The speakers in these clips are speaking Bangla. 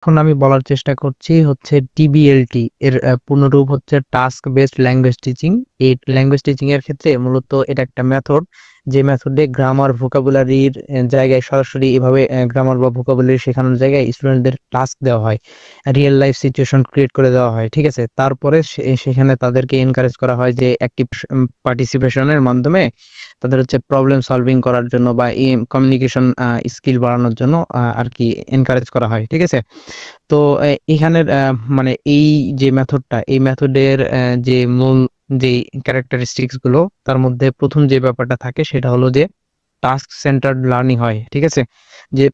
এখন আমি বলার চেষ্টা করছি হচ্ছে টিবিএলটি এর পূর্ণরূপ হচ্ছে টাস্ক বেসড ল্যাঙ্গুয়েজ টিচিং। এই ল্যাঙ্গুয়েজ টিচিং এর ক্ষেত্রে মূলত এটা একটা মেথড, যে মেথডে গ্রামার ভোকাবুলারির জায়গায় সরাসরি এভাবে গ্রামার বা ভোকাবুলারি শেখানোর জায়গায় স্টুডেন্টদের টাস্ক দেওয়া হয়, রিয়েল লাইফ সিচুয়েশন ক্রিয়েট করে দেওয়া হয়। ঠিক আছে, তারপরে সেখানে তাদেরকে এনকারেজ করা হয় যে অ্যাক্টিভ পার্টিসিপেশনের মাধ্যমে তাদের হচ্ছে প্রবলেম সলভিং করার জন্য বা কমিউনিকেশন স্কিল বাড়ানোর জন্য আর কি এনকারেজ করা হয়। ঠিক আছে, তো এখানের মানে এই যে মেথডটা, এই মেথডের যে মূল যে ক্যারেক্টারিস্টিক্স গুলো, তার মধ্যে প্রথম যে ব্যাপারটা থাকে সেটা হলো যে টাস্ক সেন্টার্ড লার্নিং হয়। ঠিক আছে, যে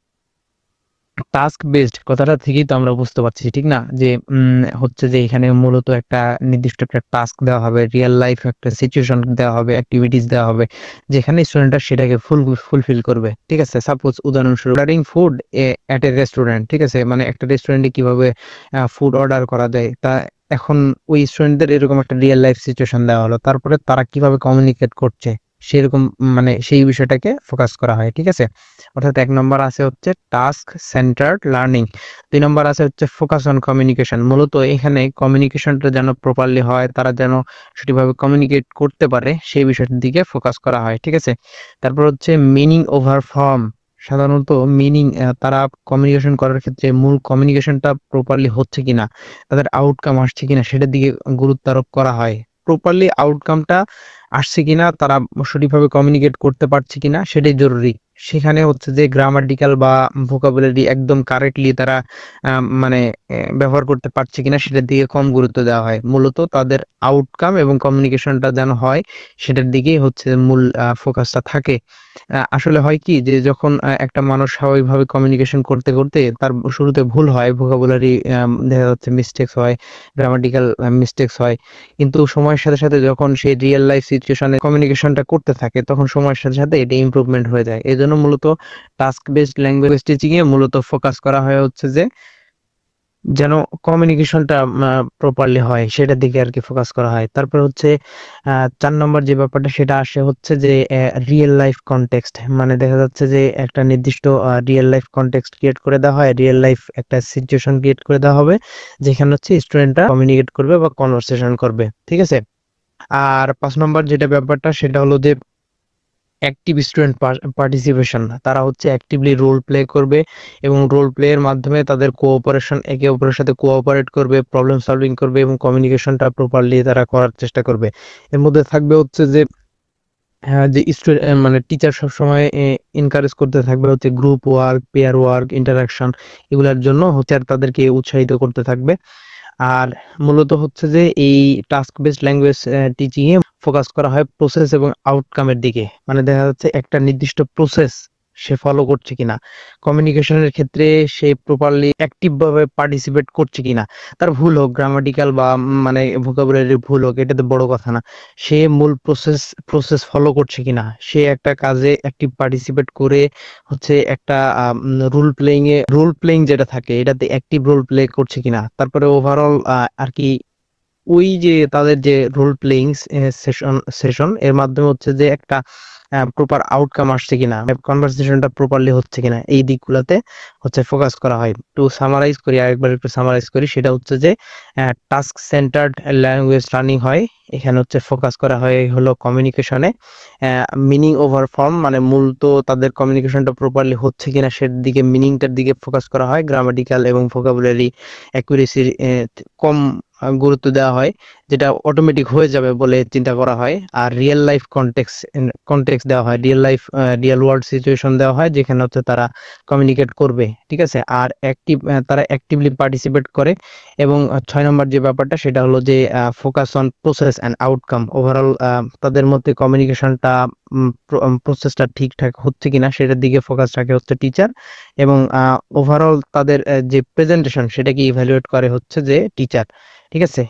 টাস্ক বেসড কথাটা থেকেই তো আমরা বুঝতে পারছি, ঠিক না, যে হচ্ছে যে এখানে মূলত একটা নির্দিষ্ট একটা টাস্ক দেওয়া হবে, রিয়েল লাইফ একটা সিচুয়েশন দেওয়া হবে, অ্যাক্টিভিটিস দেওয়া হবে, যেখানে স্টুডেন্টরা সেটাকে ফুলফিল করবে। ঠিক আছে, সাপোজ উদাহরণস্বরূপ অর্ডারিং ফুড এট এ রেস্টুরেন্ট। ঠিক আছে, মানে একটা রেস্টুরেন্টে কিভাবে ফুড অর্ডার করা যায় তা এখন ওই স্টুডেন্টদের এরকম একটা রিয়েল লাইফ সিচুয়েশন দেওয়া হলো, তারপরে তারা কিভাবে কমিউনিকেট করছে সেরকম মানে সেই বিষয়টাকে ফোকাস করা হয়। ঠিক আছে, অর্থাৎ 1 নম্বর আছে হচ্ছে টাস্ক সেন্টার্ড লার্নিং, 2 নম্বর আছে হচ্ছে ফোকাস অন কমিউনিকেশন। মূলত এখানে কমিউনিকেশনটা যেন প্রপারলি হয়, তারা যেন সঠিকভাবে কমিউনিকেট করতে পারে সেই বিষয়টার দিকে ফোকাস করা হয়। ঠিক আছে, তারপর হচ্ছে মিনিং ওভার ফর্ম। সাধারণত মিনিং, তারা কমিউনিকেশন করার ক্ষেত্রে মূল কমিউনিকেশনটা প্রপারলি হচ্ছে কিনা, তাদের আউটকাম আসছে কিনা সেটার দিকে গুরুত্ব আরোপ করা হয়। প্রপারলি আউটকামটা আসছে কিনা, তারা সঠিকভাবে কমিউনিকেট করতে পারছে কিনা সেটাই জরুরি। সেখানে হচ্ছে যে গ্রামাটিক্যাল বা ভোকাবুলারি একদম কারেক্টলি তারা মানে ব্যবহার করতে পারছে কিনা সেটার দিকে কম গুরুত্ব দেওয়া হয়। মূলত তাদের আউটকাম এবং কমিউনিকেশনটা যেন হয় সেটার দিকেই হচ্ছে মূল ফোকাসটা থাকে। আসলে হয় কি, যে যখন একটা মানুষ স্বাভাবিকভাবে কমিউনিকেশন করতে করতে তার শুরুতে ভুল হয়, ভোকাবুলারি দেখা যাচ্ছে মিস্টেক্স হয়, গ্রামাটিক্যাল মিস্টেক্স হয়, কিন্তু সময়ের সাথে সাথে যখন সে রিয়েল লাইফ সিচুয়েশনে কমিউনিকেশনটা করতে থাকে তখন সময়ের সাথে সাথে এটা ইমপ্রুভমেন্ট হয়ে যায়। এই জন্য মূলত টাস্ক বেসড ল্যাঙ্গুয়েজ টিচিং এ মূলত ফোকাস করা হয় হচ্ছে যে যেন কমিউনিকেশনটা প্রপারলি হয় সেটার দিকে আর কি ফোকাস করা হয়। তারপর হচ্ছে 4 নম্বর যে ব্যাপারটা সেটা আসে হচ্ছে যে রিয়েল লাইফ কনটেক্সট, মানে দেখা যাচ্ছে যে একটা নির্দিষ্ট রিয়েল লাইফ কনটেক্সট ক্রিয়েট করে দেওয়া হয়, রিয়েল লাইফ একটা সিচুয়েশন ক্রিয়েট করে দেওয়া হবে যেখানে হচ্ছে স্টুডেন্টরা কমিউনিকেট করবে বা কনভারসেশন করবে। ঠিক আছে, আর 5 নম্বর যেটা ব্যাপারটা সেটা হলো যে অ্যাক্টিভ স্টুডেন্ট পার্টিসিপেশন। তারা হচ্ছে অ্যাক্টিভলি রোল প্লে করবে এবং রোল প্লে এর মাধ্যমে তাদের কোঅপারেশন, একে অপরের সাথে কোঅপারেট করবে, প্রবলেম সলভিং করবে এবং কমিউনিকেশনটা প্রপারলি তারা করার চেষ্টা করবে। এর মধ্যে থাকবে হচ্ছে যে হ্যাঁ, যে স্টুডেন্ট মানে টিচার সবসময় এনকারেজ করতে থাকবে হচ্ছে group work, pair work, interaction, এগুলোর জন্য হচ্ছে আর তাদেরকে উৎসাহিত করতে থাকবে। আর মূলত হচ্ছে যে এই টাস্ক বেসড ল্যাঙ্গুয়েজ টিচিং এ ফোকাস করা হয় প্রসেস এবং আউটকামের দিকে, মানে দেখা যাচ্ছে একটা নির্দিষ্ট প্রসেস সে ফলো করছে কিনা, কমিউনিকেশনের ক্ষেত্রে সে প্রপারলি অ্যাক্টিভ ভাবে পার্টিসিপেট করছে কিনা। তার ভুল হোক, গ্রামাটিক্যাল বা মানে ভোকাবুলারির ভুল হোক, এটা তো বড় কথা না, সে মূল প্রসেস ফলো করছে কিনা, সে একটা কাজে অ্যাক্টিভ পার্টিসিপেট করে হচ্ছে একটা রোল প্লেইং যেটা থাকে এটাতে অ্যাক্টিভ রোল প্লে করছে কিনা। তারপরে ওভারঅল আর কি ওই যে তাদের যে রোল প্লেইং সেশন এর মাধ্যমে হচ্ছে যে একটা প্রপার আউটকাম আসছে কিনা, কনভারসেশনটা প্রপারলি হচ্ছে কিনা, এই দিকগুলোতে হচ্ছে ফোকাস করা হয়। একটু সামারাইজ করি, আরেকবার একটু সামারাইজ করি, সেটা হচ্ছে যে টাস্ক সেন্টার্ড ল্যাঙ্গুয়েজ লার্নিং হয়। এখানে হচ্ছে ফোকাস করা হয় হলো কমিউনিকেশনে, মিনিং ওভার ফর্ম, মানে মূলত তাদের কমিউনিকেশনটা প্রপারলি হচ্ছে কিনা সেটার দিকে, মিনিংটার দিকে ফোকাস করা হয়। গ্রামাটিক্যাল এবং ভোকাবুলারি অ্যাকুরেসির কম গুরুত্ব দেওয়া হয়, যেটা অটোমেটিক হয়ে যাবে বলে চিন্তা করা হয়। আর রিয়েল লাইফ কনটেক্সট দেওয়া হয়, রিয়েল ওয়ার্ল্ড সিচুয়েশন দেওয়া হয় যেখানে হচ্ছে তারা কমিউনিকেট করবে। ঠিক আছে, আর তারা অ্যাক্টিভলি পার্টিসিপেট করে। এবং 6 নম্বর যে ব্যাপারটা সেটা হলো যে focus on process and outcome. Overall তাদের মধ্যে কমিউনিকেশনটা প্রসেসটা ঠিকঠাক হচ্ছে কিনা সেটার দিকে ফোকাস রাখে হচ্ছে টিচার। এবং ওভারঅল তাদের যে প্রেজেন্টেশন সেটাকে ইভ্যালুয়েট করে হচ্ছে যে টিচার। ঠিক আছে,